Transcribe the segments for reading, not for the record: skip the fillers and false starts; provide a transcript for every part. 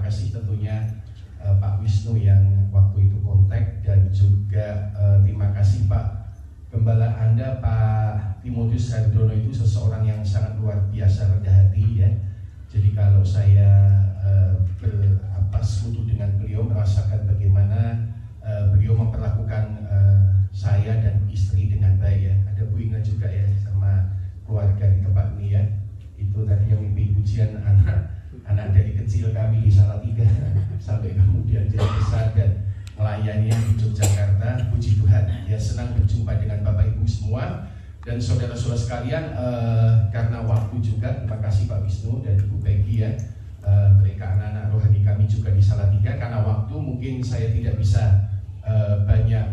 kasih tentunya Pak Wisnu yang waktu itu kontak, dan juga terima kasih Pak Gembala Anda, Pak Timotius Hardono, itu seseorang yang sangat luar biasa rendah hati ya. Jadi kalau saya bersekutu dengan beliau, merasakan bagaimana beliau memperlakukan saya dan istri dengan baik ya. Ada Bu Inga juga ya, sama keluarga di tempat ini ya. Itu tadi yang mimpi pujian anak dari kecil kami di Salatiga sampai kemudian jadi besar dan melayani di Yogyakarta. Puji Tuhan ya, senang berjumpa dengan Bapak Ibu semua dan saudara-saudara sekalian. Karena waktu juga, terima kasih Pak Wisnu dan Ibu Peggy ya, mereka anak-anak rohani kami juga di Salatiga. Karena waktu mungkin saya tidak bisa banyak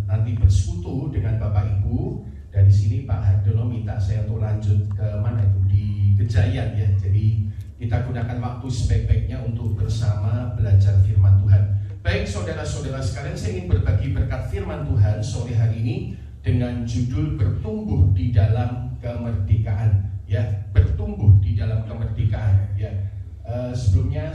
nanti bersekutu dengan Bapak Ibu. Dari sini Pak Hardono minta saya untuk lanjut ke mana itu, di Gejayan ya. Jadi kita gunakan waktu sebaik-baiknya untuk bersama belajar firman Tuhan. Baik saudara-saudara sekalian, saya ingin berbagi berkat firman Tuhan sore hari ini dengan judul bertumbuh di dalam kemerdekaan ya, bertumbuh di dalam kemerdekaan ya. Sebelumnya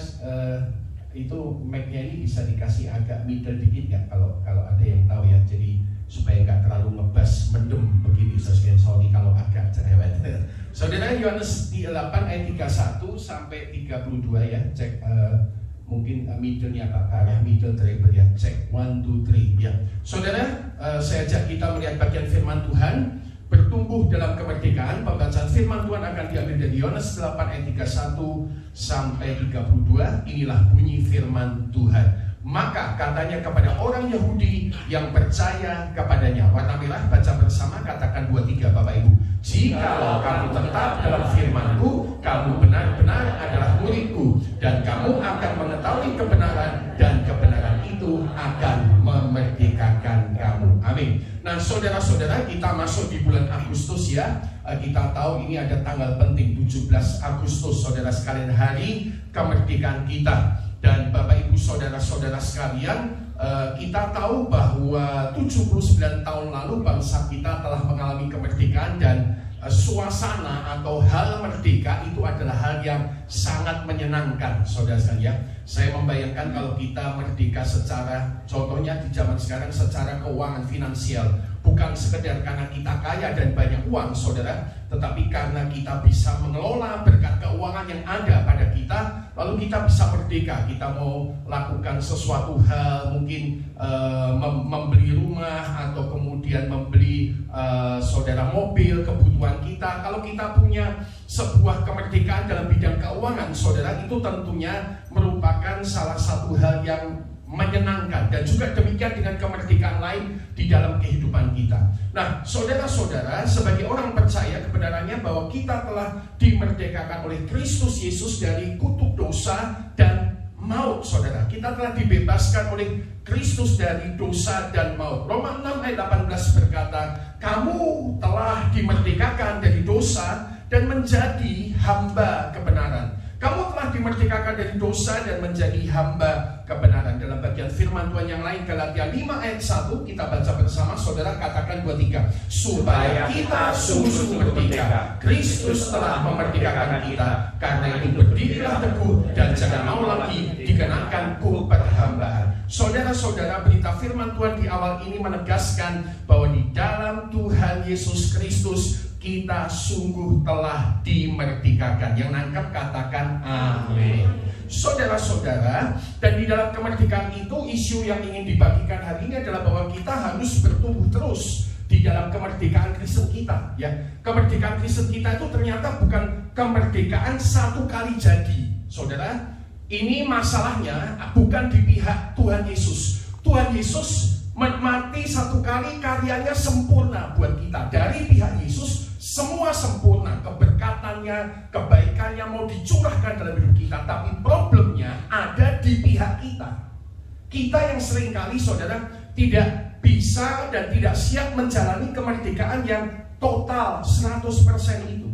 itu mic-nya ini bisa dikasih agak middle dikit nggak, kalau ada yang tahu ya, jadi supaya nggak terlalu ngebas mendem begini. Sorry kalau agak cerewet. Saudara, Yohanes 8 ayat 31 sampai 32 ya, cek mungkin middle-nya Pak, arah middle treble ya, cek 1, 2, 3 ya. Saudara, saya ajak kita melihat bagian firman Tuhan, bertumbuh dalam kemerdekaan. Pembacaan firman Tuhan akan diambil dari Yohanes 8 ayat 31 sampai 32. Inilah bunyi firman Tuhan. Maka katanya kepada orang Yahudi yang percaya kepadanya, warna merah, baca bersama, katakan 2, 3 Bapak Ibu. Jikalau kamu tetap dalam firman-Ku, kamu benar-benar adalah murid-Ku, dan kamu akan mengetahui kebenaran, dan kebenaran itu akan memerdekakan kamu. Amin. Nah saudara-saudara, kita masuk di bulan Agustus ya. Kita tahu ini ada tanggal penting, 17 Agustus, saudara sekalian, hari kemerdekaan kita. Dan Bapak Ibu saudara-saudara sekalian, kita tahu bahwa 79 tahun lalu bangsa kita telah mengalami kemerdekaan, dan suasana atau hal merdeka itu adalah hal yang sangat menyenangkan, saudara sekalian. Saya membayangkan kalau kita merdeka secara, contohnya di zaman sekarang, secara keuangan finansial, bukan sekedar karena kita kaya dan banyak uang, saudara, tetapi karena kita bisa mengelola berkat keuangan yang ada pada kita, lalu kita bisa merdeka. Kita mau lakukan sesuatu hal, mungkin membeli rumah, atau kemudian membeli saudara mobil, kebutuhan kita. Kalau kita punya sebuah kemerdekaan dalam bidang keuangan, saudara, itu tentunya merupakan salah satu hal yang menyenangkan, dan juga demikian dengan kemerdekaan lain di dalam kehidupan kita. Nah, saudara-saudara, sebagai orang percaya, kebenarannya bahwa kita telah dimerdekakan oleh Kristus Yesus dari kutuk dosa dan maut, saudara. Kita telah dibebaskan oleh Kristus dari dosa dan maut. Roma 6 ayat 18 berkata, kamu telah dimerdekakan dari dosa dan menjadi hamba kebenaran. Kamu telah dimerdekakan dari dosa dan menjadi hamba kebenaran. Dalam bagian firman Tuhan yang lain, Galatia 5 ayat 1, kita baca bersama, saudara, katakan 2, 3. Supaya kita sungguh merdeka, Kristus telah memerdekakan kita. Karena itu berdirilah teguh dan jangan mau lagi dikenakan kutuk perhambaan. Saudara-saudara, berita firman Tuhan di awal ini menegaskan bahwa di dalam Tuhan Yesus Kristus kita sungguh telah dimerdekakan. Yang nangkep katakan amin. Saudara-saudara, dan di dalam kemerdekaan itu, isu yang ingin dibagikan hari ini adalah bahwa kita harus bertumbuh terus di dalam kemerdekaan Kristen kita ya. Kemerdekaan Kristen kita itu ternyata bukan kemerdekaan satu kali jadi, saudara. Ini masalahnya bukan di pihak Tuhan Yesus. Tuhan Yesus mati satu kali, karyanya sempurna buat kita. Dari pihak Yesus semua sempurna, keberkatannya, kebaikannya mau dicurahkan dalam hidup kita. Tapi problemnya ada di pihak kita. Kita yang seringkali, saudara, tidak bisa dan tidak siap menjalani kemerdekaan yang total 100% itu.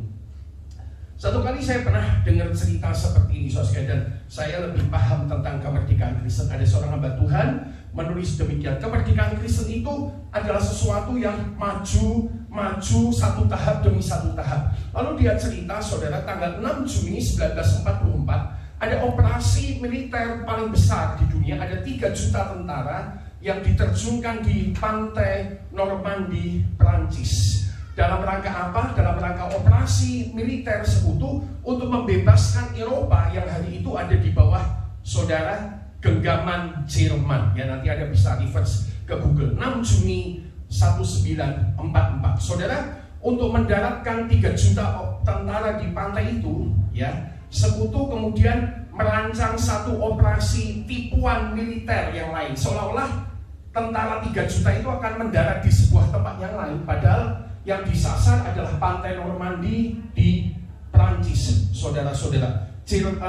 Satu kali saya pernah dengar cerita seperti ini, saudara, dan saya lebih paham tentang kemerdekaan Kristen. Ada seorang hamba Tuhan menulis demikian, kemerdekaan Kristen itu adalah sesuatu yang maju satu tahap demi satu tahap. Lalu dia cerita, saudara, tanggal 6 Juni 1944 ada operasi militer paling besar di dunia, ada 3 juta tentara yang diterjunkan di pantai Normandy, Prancis. Dalam rangka apa? Dalam rangka operasi militer sekutu untuk membebaskan Eropa yang hari itu ada di bawah saudara genggaman Jerman. Ya, nanti ada bisa reverse ke Google. 6 Juni 1944. Saudara, untuk mendaratkan 3 juta tentara di pantai itu, ya, sekutu kemudian merancang satu operasi tipuan militer yang lain. Seolah-olah tentara 3 juta itu akan mendarat di sebuah tempat yang lain, padahal yang disasar adalah pantai Normandy di Prancis, saudara-saudara.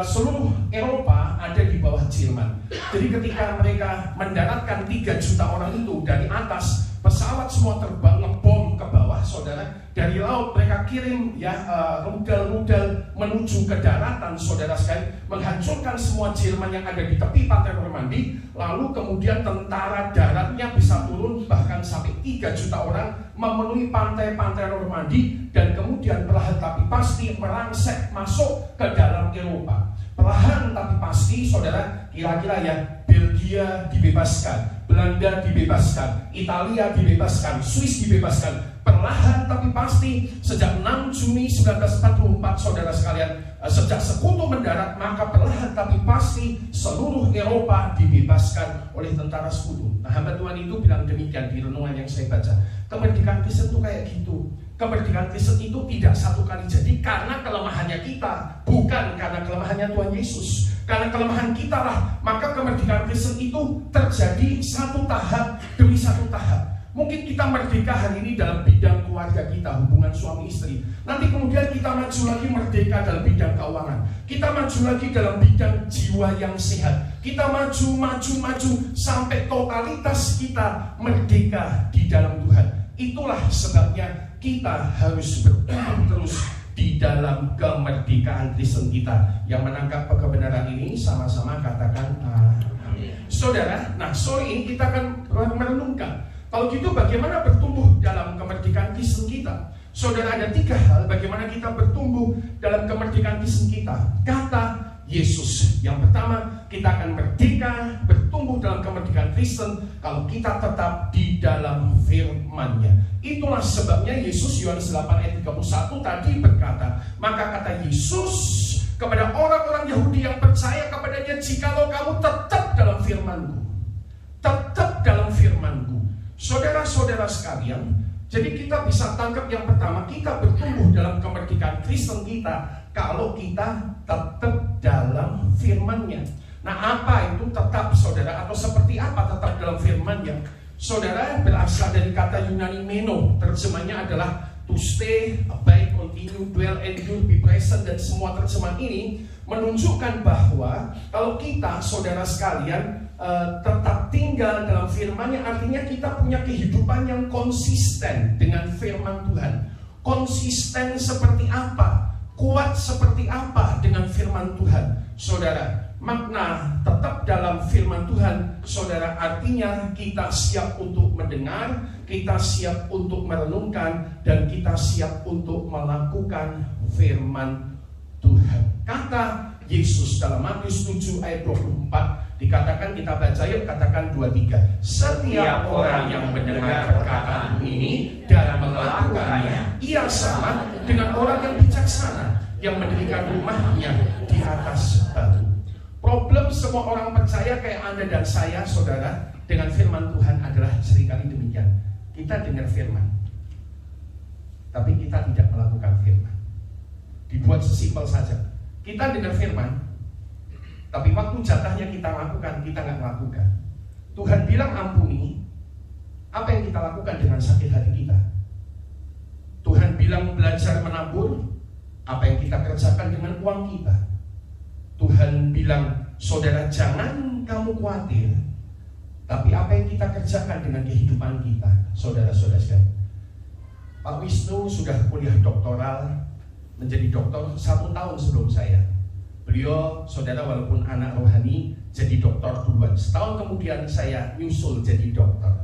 Seluruh Eropa ada di bawah Jerman. Jadi ketika mereka mendaratkan 3 juta orang itu dari atas, pesawat semua terbang ngebom ke bawah, saudara. Dari laut mereka kirim rudal-rudal menuju ke daratan, saudara sekalian, menghancurkan semua Jerman yang ada di tepi pantai Normandy. Lalu kemudian tentara daratnya bisa turun bahkan sampai 3 juta orang memenuhi pantai-pantai Normandy, dan kemudian perlahan tapi pasti merangsek masuk ke dalam Eropa. Perlahan tapi pasti, saudara, kira-kira ya, Belgia dibebaskan, Belanda dibebaskan, Italia dibebaskan, Swiss dibebaskan. Perlahan tapi pasti sejak 6 Juni 1944, saudara sekalian, sejak sekutu mendarat, maka perlahan tapi pasti seluruh Eropa dibebaskan oleh tentara sekutu. Nah, hamba Tuhan itu bilang demikian di renungan yang saya baca. Kemerdekaan Kristen itu kayak gitu. Kemerdekaan Kristen itu tidak satu kali jadi karena kelemahannya kita, bukan karena kelemahannya Tuhan Yesus. Karena kelemahan kita lah, maka kemerdekaan Kristen itu terjadi satu tahap demi satu tahap. Mungkin kita merdeka hari ini dalam bidang keluarga kita, hubungan suami istri. Nanti kemudian kita maju lagi merdeka dalam bidang keuangan. Kita maju lagi dalam bidang jiwa yang sehat. Kita maju sampai totalitas kita merdeka di dalam Tuhan. Itulah sebabnya kita harus bertumbuh terus di dalam kemerdekaan Kristen kita. Yang menangkap kebenaran ini sama-sama katakan amin. Saudara, nah sore ini kita akan merenungkan, kalau gitu bagaimana bertumbuh dalam kemerdekaan Kristen kita? Saudara, ada 3 hal bagaimana kita bertumbuh dalam kemerdekaan Kristen kita. Kata Yesus. Yang pertama, kita akan merdeka, bertumbuh dalam kemerdekaan Kristen kalau kita tetap di dalam firman-Nya. Itulah sebabnya Yesus Yohanes 8 ayat 31 tadi berkata, maka kata Yesus kepada orang-orang Yahudi yang percaya kepadanya, jikalau kamu tetap dalam firman-Ku, tetap dalam firman-Ku. Saudara-saudara sekalian, jadi kita bisa tangkap yang pertama, kita bertumbuh dalam kemerdekaan Kristen kita kalau kita tetap dalam firman-Nya. Nah, apa itu tetap, saudara, atau seperti apa tetap dalam firman-Nya? Saudara, berasal dari kata Yunani meno, terjemahnya adalah to stay, abide, continue, dwell, endure, be present, dan semua terjemahan ini menunjukkan bahwa kalau kita, saudara sekalian, tetap tinggal dalam firman-Nya, artinya kita punya kehidupan yang konsisten dengan firman Tuhan. Konsisten seperti apa? Kuat seperti apa dengan firman Tuhan? Saudara, makna tetap dalam firman Tuhan, saudara, artinya kita siap untuk mendengar, kita siap untuk merenungkan, dan kita siap untuk melakukan firman Tuhan. Kata Yesus dalam Matius 7 ayat 24 dikatakan, kita baca yuk, katakan 23. Setiap orang yang mendengar perkataan ini dan melakukannya, ia sama dengan orang yang bijaksana yang mendirikan rumahnya di atas batu. Problem semua orang percaya kayak Anda dan saya, saudara, dengan firman Tuhan adalah seringkali demikian. Kita dengar firman, tapi kita tidak melakukan firman. Dibuat sesimpel saja. Kita dengar firman, tapi waktu jatahnya kita lakukan, kita nggak lakukan. Tuhan bilang ampuni, apa yang kita lakukan dengan sakit hati kita? Tuhan bilang belajar menabur, apa yang kita kerjakan dengan uang kita? Tuhan bilang, saudara, jangan kamu khawatir, tapi apa yang kita kerjakan dengan kehidupan kita? Saudara-saudara sekalian, Pak Wisnu sudah kuliah doktoral, menjadi doktor 1 tahun sebelum saya. Beliau, saudara, walaupun anak rohani, jadi doktor duluan. Setahun kemudian saya nyusul jadi doktor.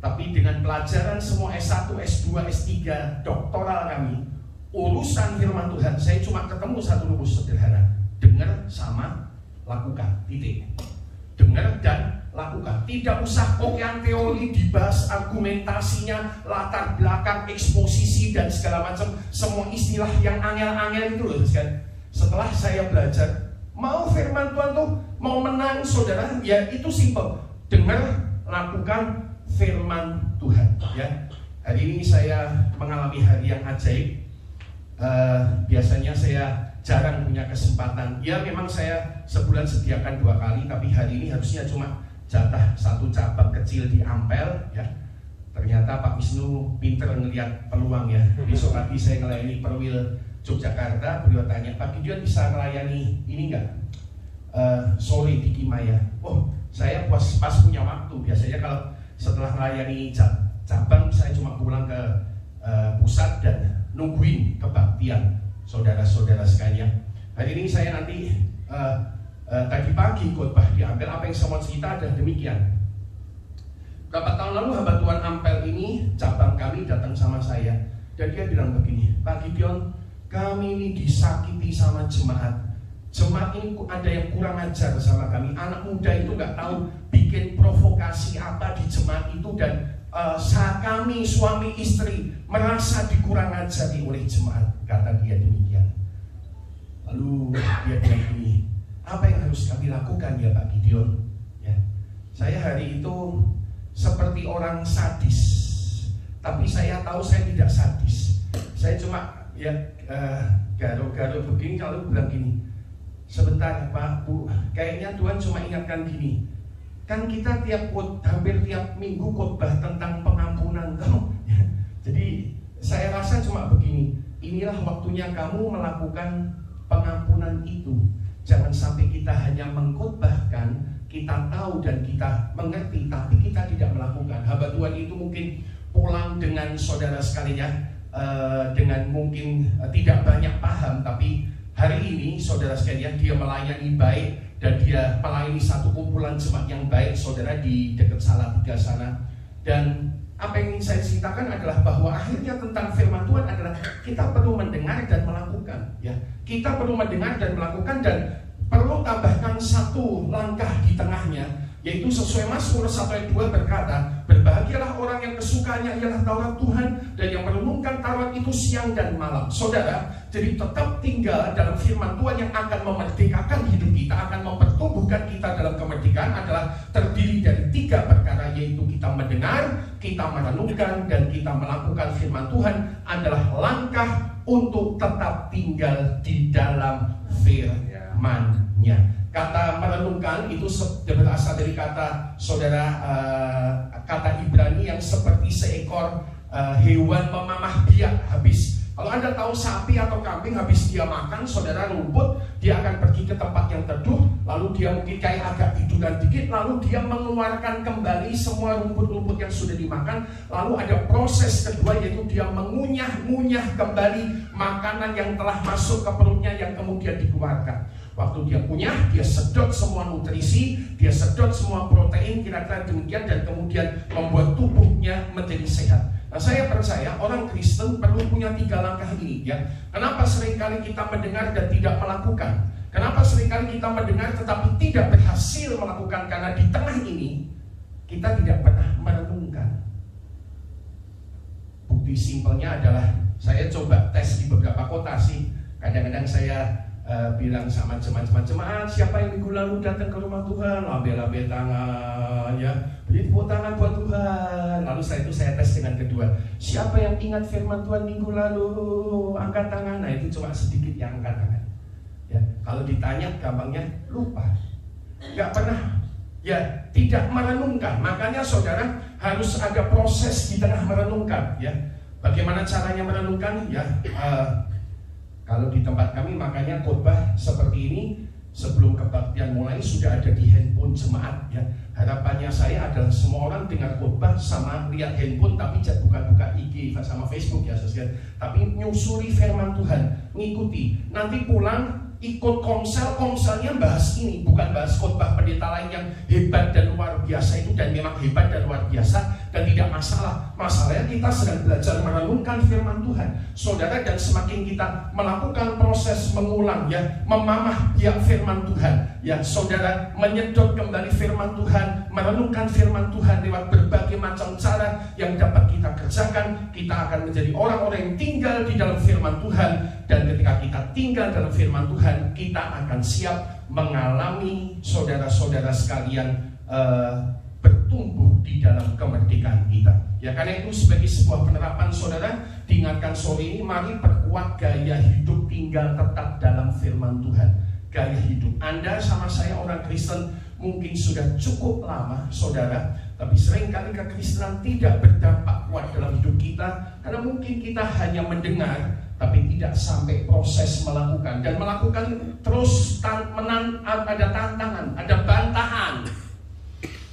Tapi dengan pelajaran semua S1, S2, S3, doktoral kami, urusan firman Tuhan, saya cuma ketemu satu rumus sederhana. Dengar dengar sama lakukan, titik. Dengar dan lakukan. Tidak usah kokian teori dibahas, argumentasinya, latar belakang, eksposisi dan segala macam, semua istilah yang angel-angel itu loh. Setelah saya belajar, mau firman Tuhan tuh mau menang saudara, ya itu simple. Dengar, lakukan firman Tuhan. Ya, hari ini saya mengalami hari yang ajaib. Biasanya saya jarang punya kesempatan. Ya memang saya sebulan sediakan 2 kali, tapi hari ini harusnya cuma jatah 1 cabang kecil di Ampel. Ya, ternyata Pak Wisnu pinter ngelihat peluang ya. Besok pagi saya melayani Perwil Yogyakarta. Beliau tanya, Pak Gideon bisa melayani ini enggak? Sore di Kimaya. Oh, saya pas punya waktu. Biasanya kalau setelah melayani cabang, saya cuma pulang ke pusat dan nungguin kebaktian saudara-saudara sekalian. Hari ini saya nanti tadi pagi khotbah di Ampel. Apa yang saya mau cerita adalah demikian. Berapa tahun lalu hamba Tuhan Ampel ini, cabang kami datang sama saya, dan dia bilang begini, Pak Gideon, kami ini disakiti sama jemaat. Jemaat ini ada yang kurang ajar sama kami. Anak muda itu nggak tahu bikin provokasi apa di jemaat itu, dan saat kami suami istri merasa dikurang ajari oleh jemaat, kata dia demikian. Lalu dia bilang ini, apa yang harus kami lakukan ya Pak Gideon? Ya, saya hari itu seperti orang sadis, tapi saya tahu saya tidak sadis. Saya cuma ya garo-garo begini, kalau bilang gini, sebentar Pak Bu, kayaknya Tuhan cuma ingatkan gini, kan kita hampir tiap minggu khotbah tentang pengampunan kamu. Jadi saya rasa cuma begini, inilah waktunya kamu melakukan pengampunan itu. Jangan sampai kita hanya mengkhotbahkan, kita tahu dan kita mengerti, tapi kita tidak melakukan. Hamba Tuhan itu mungkin pulang dengan saudara sekalian, dengan mungkin tidak banyak paham, tapi hari ini saudara sekalian dia melayani baik, dan dia melayani satu kumpulan jemaat yang baik, saudara, di dekat Salatiga sana. Dan apa yang ingin saya ceritakan adalah bahwa akhirnya tentang firman Tuhan adalah kita perlu mendengar dan melakukan. Ya, kita perlu mendengar dan melakukan, dan perlu tambahkan satu langkah di tengahnya, yaitu sesuai Mazmur 1 ayat 2 berkata, berbahagialah orang yang kesukaannya ialah Taurat Tuhan, dan yang merenungkan Taurat itu siang dan malam. Saudara, jadi tetap tinggal dalam firman Tuhan yang akan memerdekakan hidup kita, akan mempertumbuhkan kita dalam kemerdekaan, adalah terdiri dari 3 perkara, yaitu kita mendengar, kita merenungkan, dan kita melakukan firman Tuhan adalah langkah untuk tetap tinggal di dalam firman-Nya. Kata merenungkan itu berasal dari kata saudara, kata Ibrani yang seperti seekor hewan memamah biak habis. Kalau Anda tahu sapi atau kambing habis dia makan, saudara, rumput, dia akan pergi ke tempat yang teduh, lalu dia mungkin kayak agak tiduran dikit, lalu dia mengeluarkan kembali semua rumput-rumput yang sudah dimakan. Lalu ada proses kedua, yaitu dia mengunyah-ngunyah kembali makanan yang telah masuk ke perutnya yang kemudian dikeluarkan. Waktu dia kunyah, dia sedot semua nutrisi, dia sedot semua protein, kira-kira demikian, dan kemudian membuat tubuhnya menjadi sehat. Nah, saya percaya orang Kristen perlu punya 3 langkah ini, ya. Kenapa seringkali kita mendengar dan tidak melakukan? Kenapa seringkali kita mendengar tetapi tidak berhasil melakukan? Karena di tengah ini kita tidak pernah merenungkan. Bukti simpelnya adalah saya coba tes di beberapa kota sih. Kadang-kadang saya bilang sama jemaat, siapa yang minggu lalu datang ke rumah Tuhan, label-label tangan, ya, beri tepuk tangan buat Tuhan. Lalu setelah itu saya tes dengan kedua, siapa yang ingat firman Tuhan minggu lalu, angkat tangan. Nah, itu cuma sedikit yang angkat tangan. Ya, kalau ditanya gampangnya lupa, nggak pernah, ya, tidak merenungkan. Makanya saudara harus ada proses di tengah merenungkan. Ya, bagaimana caranya merenungkan? Ya. Kalau di tempat kami makanya khotbah seperti ini sebelum kebaktian mulai sudah ada di handphone jemaat, ya. Harapannya saya adalah semua orang dengar khotbah sama lihat handphone, tapi jangan buka-buka IG sama Facebook, ya, tapi nyusuri firman Tuhan, ngikuti. Nanti pulang ikut konselnya bahas ini, bukan bahas khotbah pendeta lain yang hebat dan luar biasa itu, dan memang hebat dan luar biasa dan tidak masalah. Masalahnya kita sedang belajar merenungkan firman Tuhan, saudara, dan semakin kita melakukan proses mengulang ya, memamah ya firman Tuhan ya, saudara, menyedot kembali firman Tuhan, merenungkan firman Tuhan lewat berbagai macam cara yang dapat kita kerjakan, kita akan menjadi orang-orang yang tinggal di dalam firman Tuhan. Dan ketika kita tinggal dalam firman Tuhan, kita akan siap mengalami, saudara-saudara sekalian, bertumbuh di dalam kemerdekaan kita. Ya, karena itu sebagai sebuah penerapan, saudara, diingatkan sore ini, mari perkuat gaya hidup tinggal tetap dalam firman Tuhan. Gaya hidup Anda sama saya orang Kristen mungkin sudah cukup lama, saudara, tapi seringkali kekristenan tidak berdampak kuat dalam hidup kita, karena mungkin kita hanya mendengar tapi tidak sampai proses melakukan, dan melakukan terus ada tantangan, ada bantahan.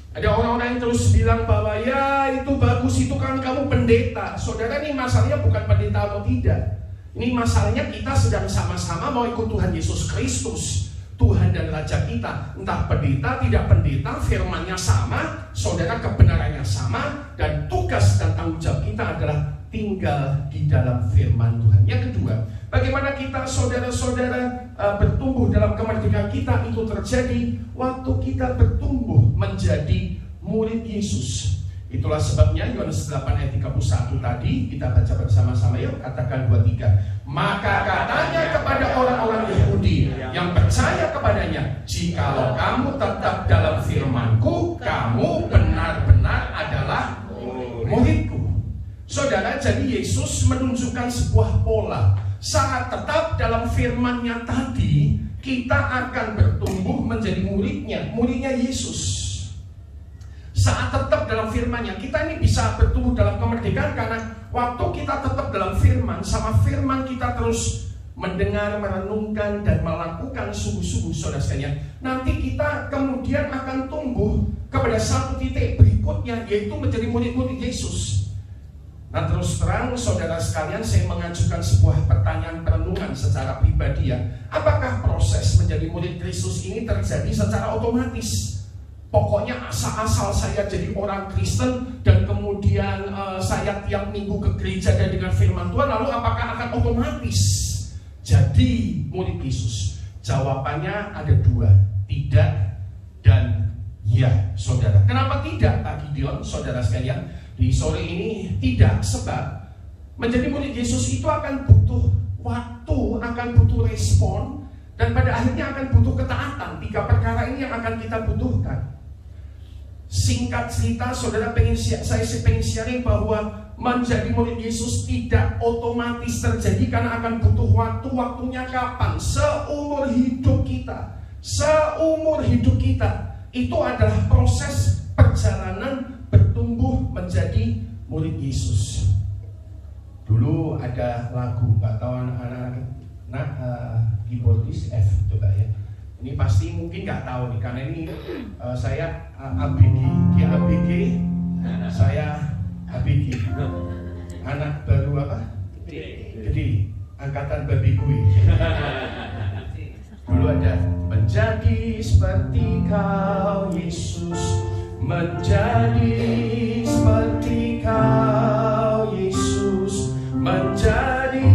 Ada orang-orang yang terus bilang bahwa ya itu bagus, itu kan kamu pendeta. Saudara, ini masalahnya bukan pendeta atau tidak. Ini masalahnya kita sedang sama-sama mau ikut Tuhan Yesus Kristus, Tuhan dan Raja kita. Entah pendeta, tidak pendeta, firmannya sama, saudara, kebenarannya sama, dan tugas dan tanggung jawab kita adalah tinggal di dalam firman Tuhan. Yang kedua, bagaimana kita, saudara-saudara, bertumbuh dalam kemerdekaan kita itu terjadi waktu kita bertumbuh menjadi murid Yesus. Itulah sebabnya Yohanes 8 ayat 31 tadi kita baca bersama-sama, yuk, katakan 2-3. Maka katanya kepada orang-orang Yahudi yang percaya kepadanya, jikalau kamu tetap dalam firman-Ku, kamu benar-benar adalah murid-Ku. Saudara, jadi Yesus menunjukkan sebuah pola. Saat tetap dalam firman-Nya tadi, kita akan bertumbuh menjadi muridnya Yesus. Saat tetap dalam firman-Nya, kita ini bisa bertumbuh dalam kemerdekaan karena waktu kita tetap dalam firman, sama firman kita terus mendengar, merenungkan, dan melakukan sungguh-sungguh, saudara sekalian. Nanti kita kemudian akan tumbuh kepada satu titik berikutnya, yaitu menjadi murid-murid Yesus. Nah, terus terang, saudara sekalian, saya mengajukan sebuah pertanyaan perenungan secara pribadi ya. Apakah proses menjadi murid Kristus ini terjadi secara otomatis? Pokoknya asal-asal saya jadi orang Kristen dan kemudian saya tiap minggu ke gereja dan dengan firman Tuhan, lalu apakah akan otomatis jadi murid Yesus? Jawabannya ada dua, tidak dan ya, saudara. Kenapa tidak, Pak Gideon, saudara sekalian? Di sore ini tidak, sebab menjadi murid Yesus itu akan butuh waktu, akan butuh respon, dan pada akhirnya akan butuh ketaatan. 3 perkara ini yang akan kita butuhkan. Singkat cerita, saudara, saya pengen sharing bahwa menjadi murid Yesus tidak otomatis terjadi karena akan butuh waktu. Waktunya kapan? Seumur hidup kita. Seumur hidup kita. Itu adalah proses perjalanan bertumbuh menjadi murid Yesus. Dulu ada lagu, nggak tahu anak-anak keyboardis F, coba ya. Ini pasti mungkin nggak tahu nih, karena ini saya ABG, dia ABG, saya ABG. Anak baru apa? Gede, angkatan babi gue. Dulu ada menjadi seperti Kau Yesus, menjadi seperti Kau Yesus, menjadi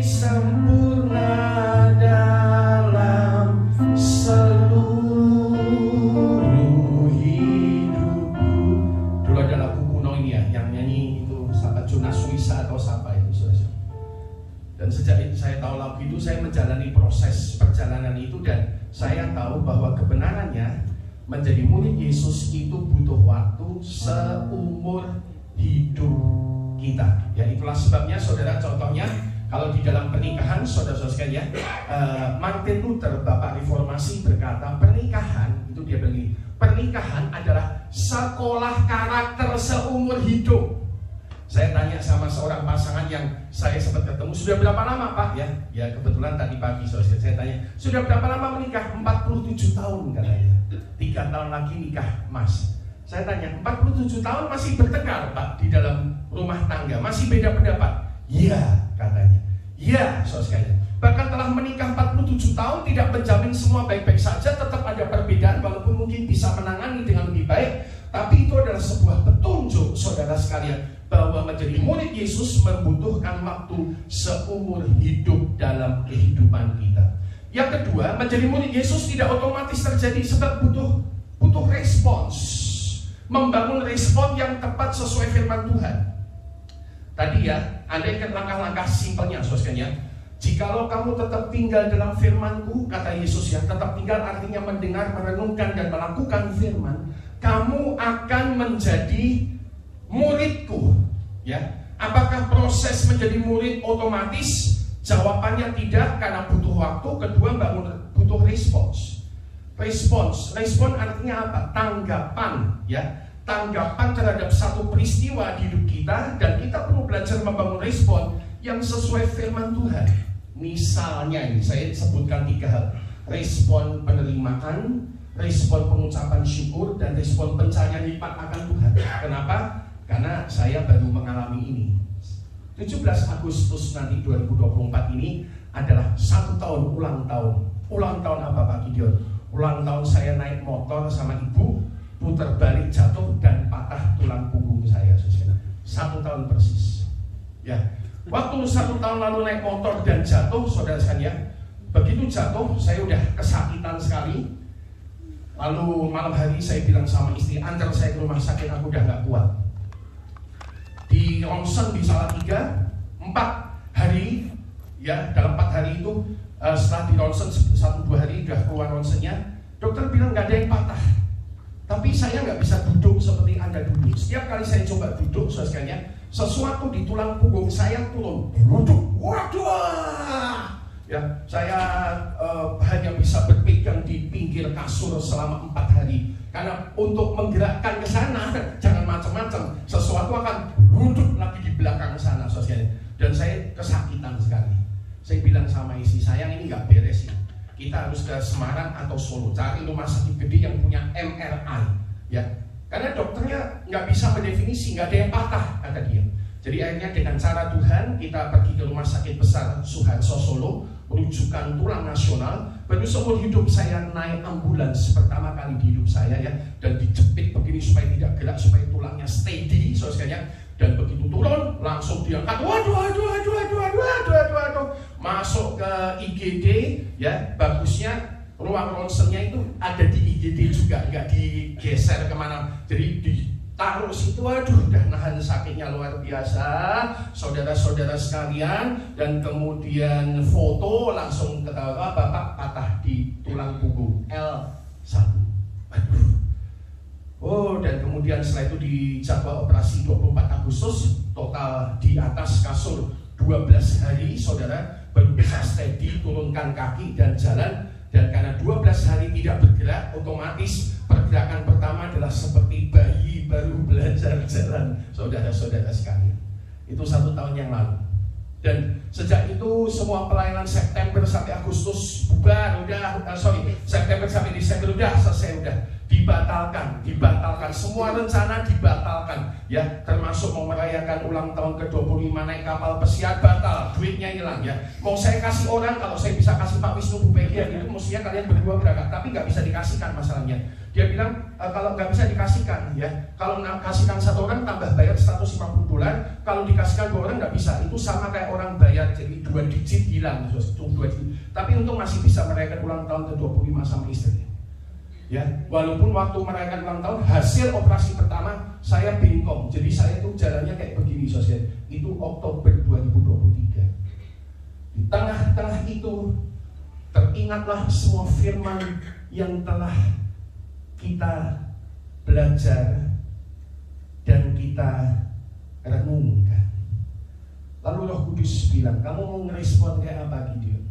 sempurna dalam seluruh hidupku. Dulu ada lagu kuno ini ya, yang nyanyi itu siapa, Jonas Wisa atau siapa itu, saudara. Dan sejak itu saya tahu lagu itu, saya menjalani proses perjalanan itu, dan saya tahu bahwa kebenarannya menjadi murid Yesus itu butuh waktu seumur hidup kita. Ya, itulah sebabnya, saudara, contohnya kalau di dalam pernikahan, saudara-saudara sekalian, Martin Luther, Bapak Reformasi, berkata pernikahan itu, dia bilang, pernikahan adalah sekolah karakter seumur hidup. Saya tanya sama seorang pasangan yang saya sempat ketemu, sudah berapa lama, Pak? Ya kebetulan tadi pagi saya tanya, sudah berapa lama menikah? 47 tahun katanya. 3 tahun lagi nikah, Mas. Saya tanya, 47 tahun masih bertengkar, Pak, di dalam rumah tangga, masih beda pendapat? Iya, katanya. Ya, saudara sekalian. Bahkan telah menikah 47 tahun, tidak menjamin semua baik-baik saja, tetap ada perbedaan, walaupun mungkin bisa menangani dengan lebih baik. Tapi itu adalah sebuah petunjuk, saudara sekalian, bahwa menjadi murid Yesus membutuhkan waktu seumur hidup dalam kehidupan kita. Yang kedua, menjadi murid Yesus tidak otomatis terjadi sebab butuh respons, membangun respon yang tepat sesuai firman Tuhan. Tadi ya, Anda ingat langkah-langkah simpelnya, saudara. Jikalau kamu tetap tinggal dalam firman-Ku, kata Yesus ya, tetap tinggal artinya mendengar, merenungkan, dan melakukan firman, kamu akan menjadi murid-Ku. Ya, apakah proses menjadi murid otomatis? Jawabannya tidak, karena butuh waktu. Kedua, butuh respons. Respon artinya apa? Tanggapan, ya. Tanggapan terhadap satu peristiwa di hidup kita, dan kita perlu belajar membangun respon yang sesuai firman Tuhan. Misalnya ini saya sebutkan 3 hal: respon penerimaan, respon pengucapan syukur, dan respon pencarian lipat akan Tuhan. Kenapa? Karena saya baru mengalami ini. 17 Agustus nanti 2024 ini adalah 1 tahun ulang tahun. Ulang tahun apa Pak Gideon? Ulang tahun saya naik motor sama ibu, putar balik jatuh dan patah tulang punggung saya. 1 tahun persis. Ya. Waktu 1 tahun lalu naik motor dan jatuh, saudara sekalian, begitu jatuh saya udah kesakitan sekali. Lalu malam hari saya bilang sama istri, antar saya ke rumah sakit, aku udah gak kuat. Di ronsen di Salatiga 4 hari, ya dalam 4 hari itu setelah di ronsen 1-2 hari udah keluar ronsennya, dokter bilang gak ada yang patah. Tapi saya nggak bisa duduk seperti Anda duduk. Setiap kali saya coba duduk, saudara sekalian, sesuatu di tulang punggung saya turun. Duduk, waduh! Ya, saya hanya bisa berpegang di pinggir kasur selama 4 hari. Karena untuk menggerakkan ke sana, jangan macam-macam. Sesuatu akan duduk lagi di belakang sana, saudara sekalian. Dan saya kesakitan sekali. Saya bilang sama istri, sayang ini nggak beres ya. Kita harus ke Semarang atau Solo, cari rumah sakit gede yang punya MRI, ya. Karena dokternya nggak bisa mendefinisi, nggak ada yang patah, kata dia. Jadi akhirnya dengan cara Tuhan, kita pergi ke rumah sakit besar Suharto Solo, rujukan tulang nasional. Baru seumur hidup saya naik ambulans pertama kali di hidup saya, ya, dan dijepit begini supaya tidak gerak, supaya tulangnya steady, saudara. Dan begitu turun, langsung diangkat, waduh, masuk ke IGD, ya. Bagusnya ruang ronsennya itu ada di IGD juga, nggak digeser kemana. Jadi ditaruh situ, waduh, udah nahan sakitnya luar biasa, saudara-saudara sekalian. Dan kemudian foto, langsung ketawa, bapak patah di tulang punggung L1. Oh, dan kemudian setelah itu dijadwal operasi 24 Agustus, total di atas kasur 12 hari, saudara, baru bisa steady, turunkan kaki dan jalan. Dan karena 12 hari tidak bergerak, otomatis pergerakan pertama adalah seperti bayi baru belajar jalan, saudara-saudara sekalian. Itu 1 tahun yang lalu. Dan sejak itu semua pelayanan September sampai Agustus bubar, September sampai Desember udah selesai, udah dibatalkan, semua rencana dibatalkan, ya, termasuk mau merayakan ulang tahun ke-25 naik kapal pesiar batal, duitnya hilang, ya. Mau saya kasih orang, kalau saya bisa kasih Pak Wisnu Bupedia gitu, mestinya kalian berdua berangkat, tapi nggak bisa dikasihkan masalahnya. Dia bilang kalau nggak bisa dikasihkan, ya, kalau kasihkan 1 orang tambah bayar $150, kalau dikasihkan 2 orang nggak bisa, itu sama kayak orang bayar jadi 2 digit hilang, 2 digit. Tapi untung masih bisa merayakan ulang tahun ke-25 sama istri. Ya, walaupun waktu merayakan ulang tahun hasil operasi pertama saya bengkong, jadi saya tuh jalannya kayak begini, saudara. Itu Oktober 2023. Di tengah-tengah itu teringatlah semua firman yang telah kita belajar dan kita renungkan. Lalu Roh Kudus bilang, kamu mau ngerespon kayak apa Gideon?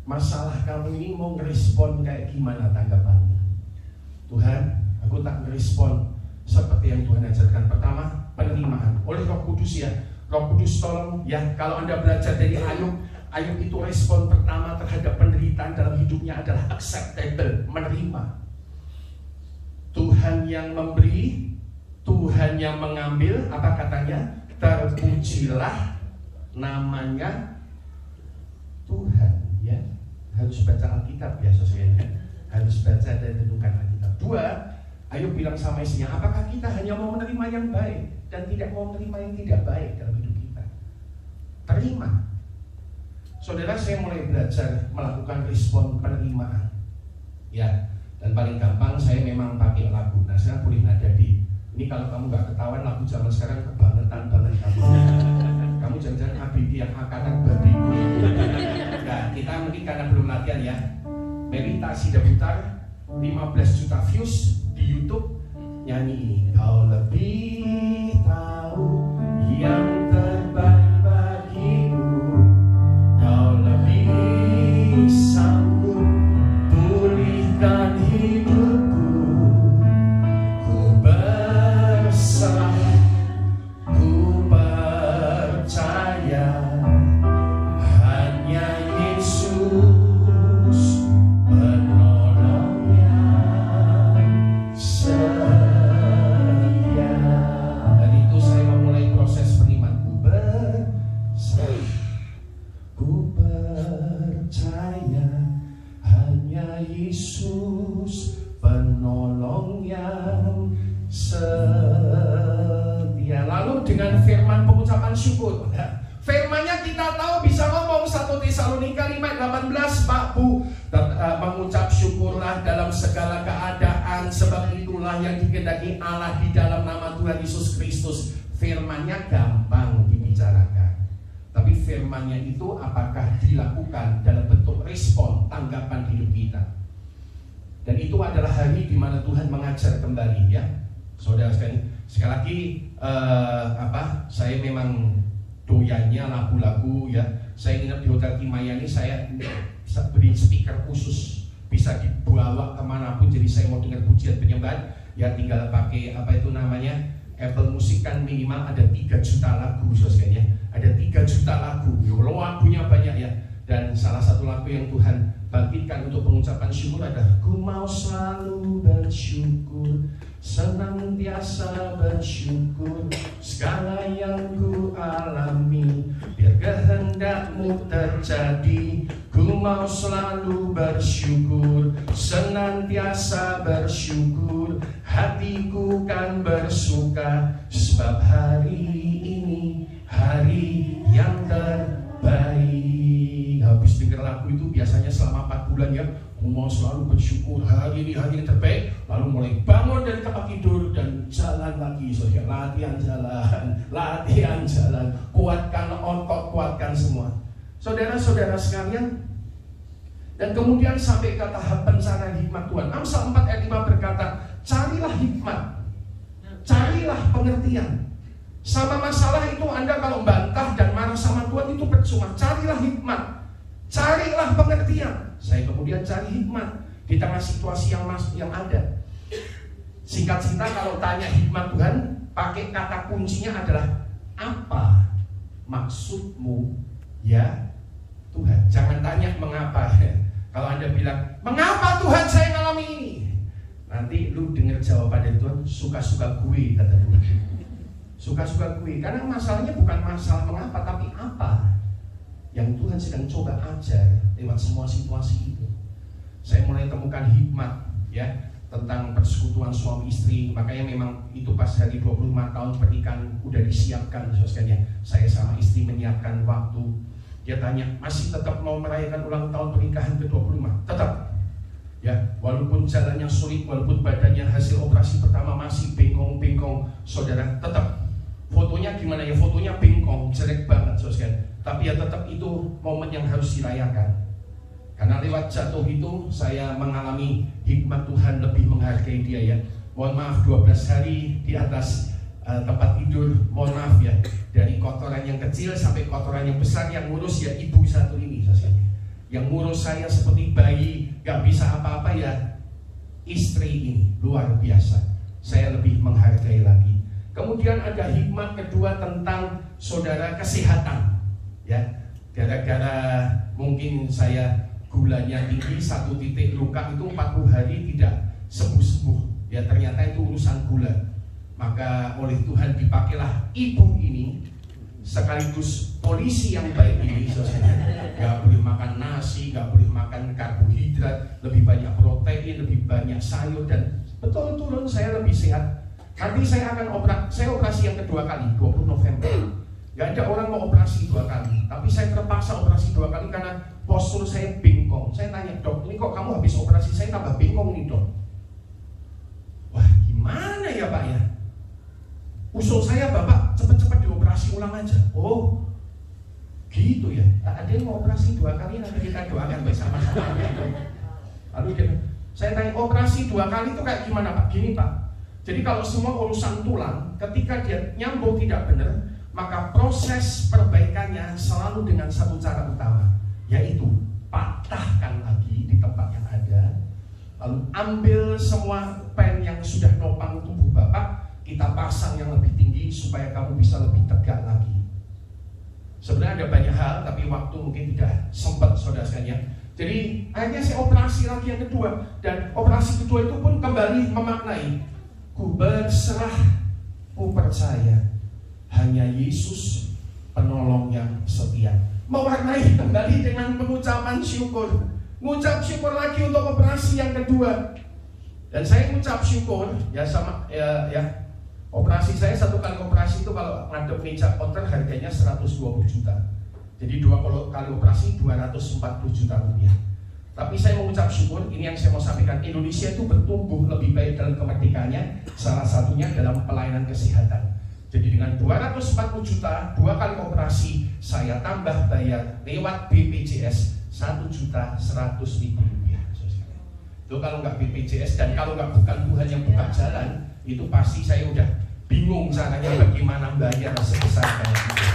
Masalah kamu ini mau ngerespon kayak gimana tanggapannya? Tuhan, aku tak ngerespon seperti yang Tuhan ajarkan. Pertama, penerimaan oleh Roh Kudus, ya. Roh Kudus tolong, ya, kalau Anda belajar dari Ayub itu respon pertama terhadap penderitaan dalam hidupnya adalah acceptable, menerima. Tuhan yang memberi, Tuhan yang mengambil, apa katanya? Terpujilah namanya Tuhan, ya. Harus baca Alkitab ya, saudara. Harus baca dan renungkan Alkitab. 2, ayo bilang sama istrinya, apakah kita hanya mau menerima yang baik dan tidak mau menerima yang tidak baik dalam hidup kita? Terima. Saudara, saya mulai belajar melakukan respon penerimaan. Ya, dan paling gampang saya memang pakai lagu. Nah, saya boleh nada di. Ini kalau kamu nggak ketahuan lagu zaman sekarang kebangetan banget kamu. Kamu jangan-jangan ABG yang angkatan babi. Nah, kita mungkin karena belum latihan ya. Melita Sidaputar 15 juta views di YouTube nyanyi ini. Kau lebih tahu yang terbaik bagiku. Kau lebih sanggup pulihkan hidupku. Ku berserah, ku percaya hanya Yesus penolong yang setia. Dan itu saya memulai proses beriman. Ku berserah, ku percaya hanya Yesus penolong yang setia. Lalu dengan firman pengucapan syukur. Firmannya kita tahu bisa ngomong 1 Tesalonika 5:18, Pak Bu, mengucap syukurlah dalam segala keadaan, sebab itulah yang dikehendaki Allah di dalam nama Tuhan Yesus Kristus. Firmannya gampang dibicarakan, tapi firmannya itu apakah dilakukan dalam bentuk respon, tanggapan hidup kita? Dan itu adalah hari di mana Tuhan mengajar kembali, ya, saudara sekalian. Sekali lagi, saya memang doyannya lagu-lagu, ya. Saya nginep di Hotel Kimayani, saya beri speaker khusus, bisa dibawa kemanapun. Jadi saya mau dengar pujian penyembahan, ya tinggal pakai Apple Music, kan minimal ada 3 juta lagu, saudara. Ada 3 juta lagu, lagunya banyak ya. Dan salah satu lagu yang Tuhan bangkitkan untuk pengucapan syukur adalah ku mau selalu bersyukur, senantiasa bersyukur, segala yang ku alami, biar kehendakmu terjadi. Ku mau selalu bersyukur, senantiasa bersyukur, hatiku kan bersuka, sebab hari ini hari yang terbaik. Habis dengar lagu itu biasanya selama 4 bulan ya, aku mau selalu bersyukur, hari ini hari yang terbaik. Lalu mulai bangun dari tempat tidur dan jalan lagi, saudara. Latihan jalan, kuatkan otot, kuatkan semua, saudara-saudara sekalian. Dan kemudian sampai ke tahap pencarian hikmat Tuhan. Amsal 4:5 berkata, carilah hikmat, carilah pengertian. Sama masalah itu Anda kalau bantah dan marah sama Tuhan itu percuma. Carilah hikmat, carilah pengertian. Saya kemudian cari hikmat di tengah situasi yang ada. Singkat cerita, kalau tanya hikmat Tuhan, pakai kata kuncinya adalah apa maksudmu ya Tuhan. Jangan tanya mengapa. Kalau Anda bilang, mengapa Tuhan saya ngalami ini? Nanti lu dengar jawaban dari Tuhan, suka-suka gue, kata Tuhan. Suka-suka gue, karena masalahnya bukan masalah mengapa, tapi apa yang Tuhan sedang coba ajar lewat semua situasi itu. Saya mulai temukan hikmat ya tentang persekutuan suami istri. Makanya memang itu pas hari 25 tahun pernikahan udah disiapkan, saudara. Saya sama istri menyiapkan waktu. Dia tanya, masih tetap mau merayakan ulang tahun pernikahan ke-25? Tetap. Ya, walaupun jalannya sulit, walaupun badannya hasil operasi pertama masih bengkong-bengkong, saudara, tetap. Fotonya gimana ya? Fotonya bengkong, jelek banget, saudara. Tapi ya tetap itu momen yang harus dirayakan. Karena lewat jatuh itu saya mengalami hikmat Tuhan lebih menghargai dia ya. Mohon maaf 12 hari di atas tempat tidur, mohon maaf ya. Dari kotoran yang kecil sampai kotoran yang besar, yang ngurus ya ibu satu ini saudara. Yang ngurus saya seperti bayi, gak bisa apa-apa ya istri ini, luar biasa. Saya lebih menghargai lagi. Kemudian ada hikmat kedua tentang saudara kesehatan ya. Gara-gara mungkin saya gulanya tinggi, 1 titik luka itu 40 hari tidak sembuh-sembuh ya, ternyata itu urusan gula. Maka oleh Tuhan dipakailah ibu ini sekaligus polisi yang baik ini, gak boleh makan nasi, gak boleh makan karbohidrat, lebih banyak protein, lebih banyak sayur, dan betul turun saya lebih sehat. Nanti saya akan operasi yang kedua kali 20 November. Gak ada orang mau operasi 2 kali, tapi saya terpaksa operasi 2 kali karena postur saya bengkong. Saya tanya, dok, ini kok kamu habis operasi saya tambah bengkong nih, dok? Wah, gimana ya Pak ya? Usul saya, Bapak cepat-cepat dioperasi ulang aja. Oh, gitu ya. Ada yang mau operasi 2 kali, nanti kita doakan bersama-sama. Lalu saya tanya, operasi 2 kali itu kayak gimana Pak? Gini Pak, jadi kalau semua urusan tulang, ketika dia nyambung tidak benar, maka proses perbaikannya selalu dengan satu cara utama, yaitu patahkan lagi di tempat yang ada, lalu ambil semua pen yang sudah nopang tubuh Bapak, kita pasang yang lebih tinggi supaya kamu bisa lebih tegak lagi. Sebenarnya ada banyak hal, tapi waktu mungkin tidak sempat saudara sekalian. Jadi akhirnya saya operasi lagi yang kedua, dan operasi kedua itu pun kembali memaknai, ku berserah, ku percaya hanya Yesus penolong yang setia. Mewarnai kembali dengan pengucapan syukur. Mengucap syukur lagi untuk operasi yang kedua. Dan saya mengucap syukur ya sama ya. Operasi saya 1 kali operasi itu kalau ngadep meja outer harganya 120 juta. Jadi 2 kali operasi 240 juta rupiah. Tapi saya mengucap syukur, ini yang saya mau sampaikan, Indonesia itu bertumbuh lebih baik dalam kemerdekaannya, salah satunya dalam pelayanan kesehatan. Jadi dengan 240 juta, 2 kali operasi, saya tambah bayar lewat BPJS 1.100.000 rupiah. Itu kalau nggak BPJS dan kalau nggak bukan Tuhan yang buka jalan, itu pasti saya udah bingung caranya bagaimana bayar sebesar kayak itu.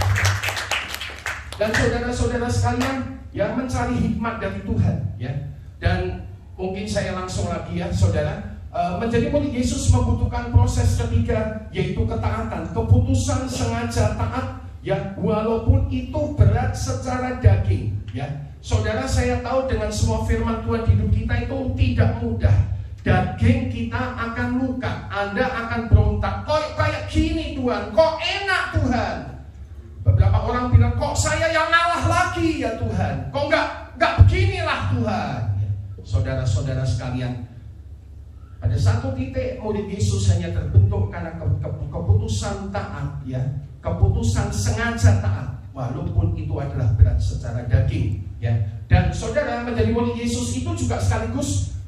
Dan saudara-saudara sekalian yang mencari hikmat dari Tuhan, ya. Dan mungkin saya langsung lagi ya, saudara. Menjadi murid Yesus membutuhkan proses ketiga, yaitu ketaatan, keputusan sengaja taat, ya, walaupun itu berat secara daging, ya. Saudara, saya tahu dengan semua firman Tuhan di hidup kita itu tidak mudah. Daging kita akan luka, Anda akan berontak, kok kayak gini Tuhan, kok enak Tuhan. Beberapa orang bilang, kok saya yang ngalah lagi ya Tuhan, kok nggak beginilah Tuhan. Ya. Saudara-saudara sekalian, pada satu titik murid Yesus hanya terbentuk karena keputusan taat, ya, keputusan sengaja taat, walaupun itu adalah berat secara daging, ya. Dan saudara, menjadi murid Yesus itu juga sekaligus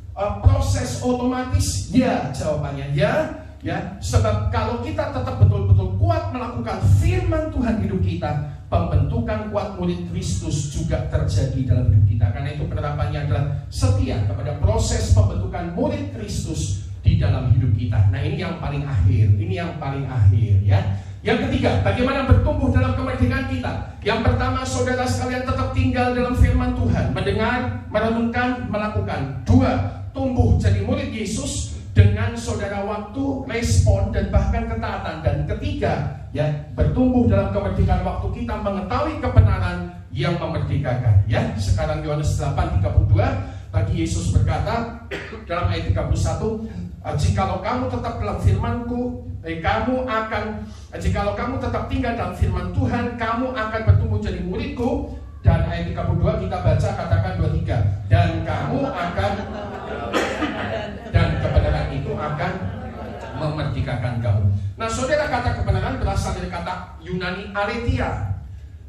proses otomatis, ya, jawabannya ya, ya. Sebab kalau kita tetap betul-betul kuat melakukan firman Tuhan hidup kita, pembentukan kuat murid Kristus juga terjadi dalam hidup kita. Karena itu penerapannya adalah setia kepada proses pembentukan murid Kristus di dalam hidup kita. Nah, ini yang paling akhir, ya. Yang ketiga, bagaimana bertumbuh dalam kemerdekaan kita. Yang pertama, saudara sekalian tetap tinggal dalam firman Tuhan, mendengar, merenungkan, melakukan. 2, tumbuh jadi murid Yesus dengan saudara waktu, respon, dan bahkan ketaatan. Dan ketiga, ya, bertumbuh dalam kemerdekaan waktu kita mengetahui kebenaran yang memerdekakan, ya. Sekarang Yohanes 8:32, tadi Yesus berkata dalam ayat 31, jikalau kamu tetap dalam firman-Ku, jikalau kamu tetap tinggal dalam firman Tuhan, kamu akan bertumbuh jadi murid-Ku. Dan ayat 32 kita baca, katakan 23, dan kamu akan, dan kebenaran itu akan memerdekakan kamu. Nah, saudara, kata kebenaran berasal dari kata Yunani aletheia.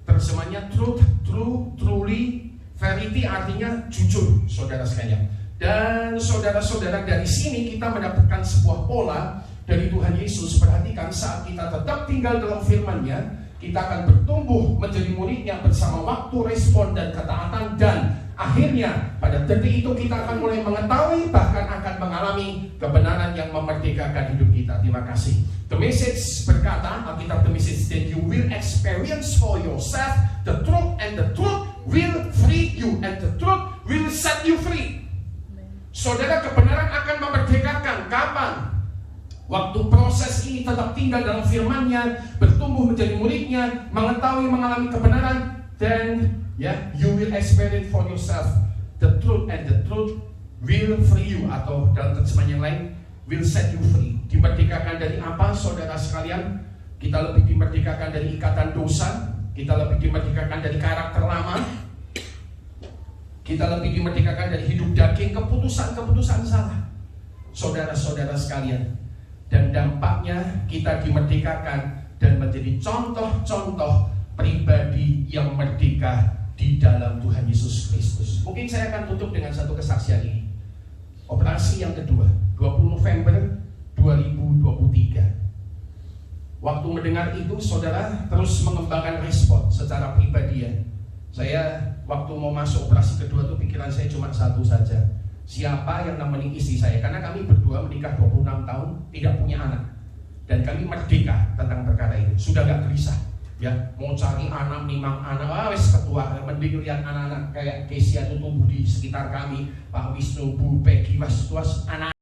Terjemahnya truth, true, truly, verity artinya jujur, saudara sekalian. Dan saudara-saudara, dari sini kita mendapatkan sebuah pola dari Tuhan Yesus. Perhatikan, saat kita tetap tinggal dalam firman-Nya, kita akan bertumbuh menjadi muridnya bersama waktu, respon, dan ketaatan. Dan akhirnya pada detik itu kita akan mulai mengetahui, bahkan akan mengalami kebenaran yang memerdekakan hidup kita. Terima kasih. The Message berkata, Alkitab The Message, that you will experience for yourself the truth, and the truth will free you, and the truth will set you free. Saudara, kebenaran akan memerdekakan. Kapan? Waktu proses ini tetap tinggal dalam firman-Nya, bertumbuh menjadi muridnya, mengetahui, mengalami kebenaran, then you will experience for yourself the truth, and the truth will free you, atau dalam terjemahan yang lain, will set you free. Dimerdekakan dari apa, saudara sekalian? kita lebih dimerdekakan dari ikatan dosa, kita lebih dimerdekakan dari karakter lama, kita lebih dimerdekakan dari hidup daging, keputusan-keputusan salah. Saudara-saudara sekalian, dan dampaknya kita dimerdekakan dan menjadi contoh-contoh pribadi yang merdeka di dalam Tuhan Yesus Kristus. Mungkin saya akan tutup dengan satu kesaksian ini. Operasi yang kedua, 20 November 2023. Waktu mendengar itu, saudara terus mengembangkan respon secara pribadi ya. Saya waktu mau masuk operasi kedua tuh pikiran saya cuma satu saja. Siapa yang nemenin istri saya? Karena kami berdua menikah 26 tahun, tidak punya anak. Dan kami merdeka tentang perkara itu. Sudah gak gelisah. Ya, mau cari anak, nimang anak, wes ketua. Mending lihat anak-anak kayak Kesia itu tumbuh di sekitar kami. Pak Wisnu, Bu Peggy, anak